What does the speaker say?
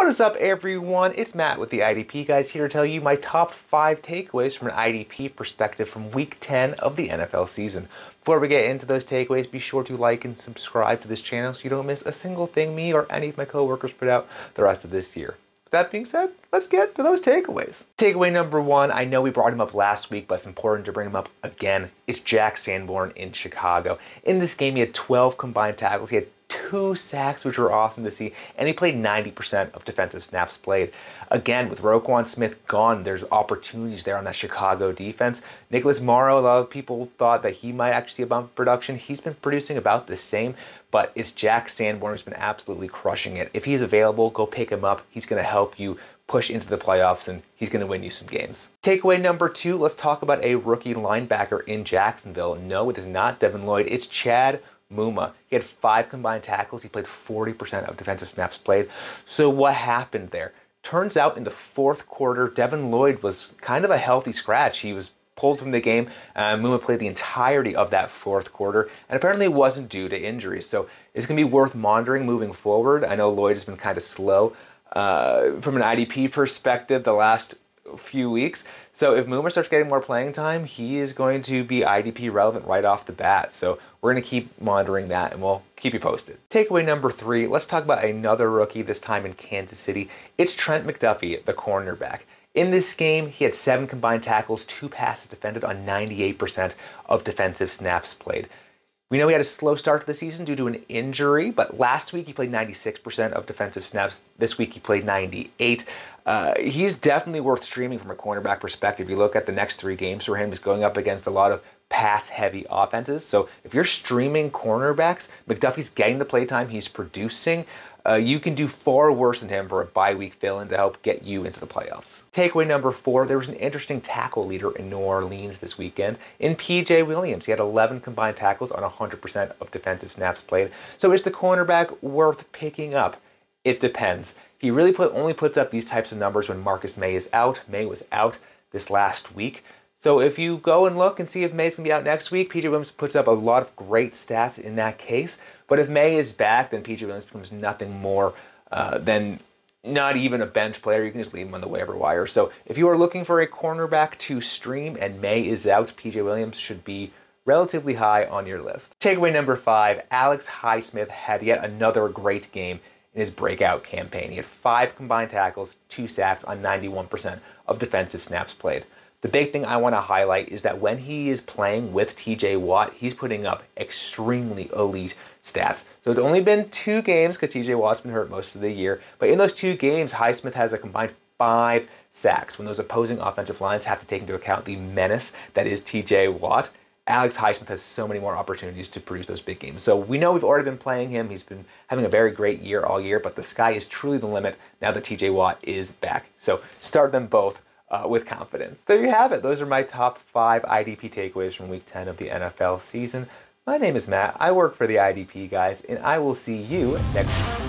What is up, everyone? It's Matt with the IDP Guys here to tell you my top 5 takeaways from an IDP perspective from Week 10 of the NFL season. Before we get into those takeaways, be sure to like and subscribe to this channel so you don't miss a single thing me or any of my coworkers put out the rest of this year. With that being said, let's get to those takeaways. Takeaway number 1, I know we brought him up last week, but it's important to bring him up again. It's Jack Sanborn in Chicago. In this game, he had 12 combined tackles. He had 2 sacks, which were awesome to see, and he played 90% of defensive snaps played. Again, with Roquan Smith gone, there's opportunities there on that Chicago defense. Nicholas Morrow, a lot of people thought that he might actually see a bump in production. He's been producing about the same, but it's Jack Sanborn who's been absolutely crushing it. If he's available, go pick him up. He's going to help you push into the playoffs, and he's going to win you some games. Takeaway number 2, let's talk about a rookie linebacker in Jacksonville. No, it is not Devin Lloyd. It's Chad Muma. He had 5 combined tackles. He played 40% of defensive snaps played. So what happened there? Turns out in the 4th quarter, Devin Lloyd was kind of a healthy scratch. He was pulled from the game. Muma played the entirety of that 4th quarter, and apparently it wasn't due to injuries. So it's going to be worth monitoring moving forward. I know Lloyd has been kind of slow from an IDP perspective the last few weeks. So if Muma starts getting more playing time, he is going to be IDP relevant right off the bat. So we're going to keep monitoring that, and we'll keep you posted. Takeaway number 3, let's talk about another rookie, this time in Kansas City. It's Trent McDuffie, the cornerback. In this game, he had 7 combined tackles, 2 passes defended on 98% of defensive snaps played. We know he had a slow start to the season due to an injury, but last week he played 96% of defensive snaps. This week he played 98%. He's definitely worth streaming from a cornerback perspective. You look at the next 3 games for him, he's going up against a lot of pass-heavy offenses. So if you're streaming cornerbacks, McDuffie's getting the playtime, he's producing. You can do far worse than him for a bye-week fill-in to help get you into the playoffs. Takeaway number 4, there was an interesting tackle leader in New Orleans this weekend in P.J. Williams. He had 11 combined tackles on 100% of defensive snaps played. So is the cornerback worth picking up? It depends. He really only puts up these types of numbers when Marcus Maye is out. Maye was out this last week. So if you go and look and see if Maye's going to be out next week, P.J. Williams puts up a lot of great stats in that case. But if Maye is back, then P.J. Williams becomes nothing more than not even a bench player. You can just leave him on the waiver wire. So if you are looking for a cornerback to stream and Maye is out, P.J. Williams should be relatively high on your list. Takeaway number 5, Alex Highsmith had yet another great game in his breakout campaign. He had 5 combined tackles, 2 sacks on 91% of defensive snaps played. The big thing I want to highlight is that when he is playing with TJ Watt, he's putting up extremely elite stats. So it's only been 2 games because TJ Watt's been hurt most of the year. But in those 2 games, Highsmith has a combined 5 sacks. When those opposing offensive lines have to take into account the menace that is TJ Watt, Alex Highsmith has so many more opportunities to produce those big games. So we know we've already been playing him. He's been having a very great year all year, but the sky is truly the limit now that TJ Watt is back. So start them both with confidence. There you have it. Those are my top 5 IDP takeaways from Week 10 of the NFL season. My name is Matt. I work for the IDP Guys, and I will see you next week.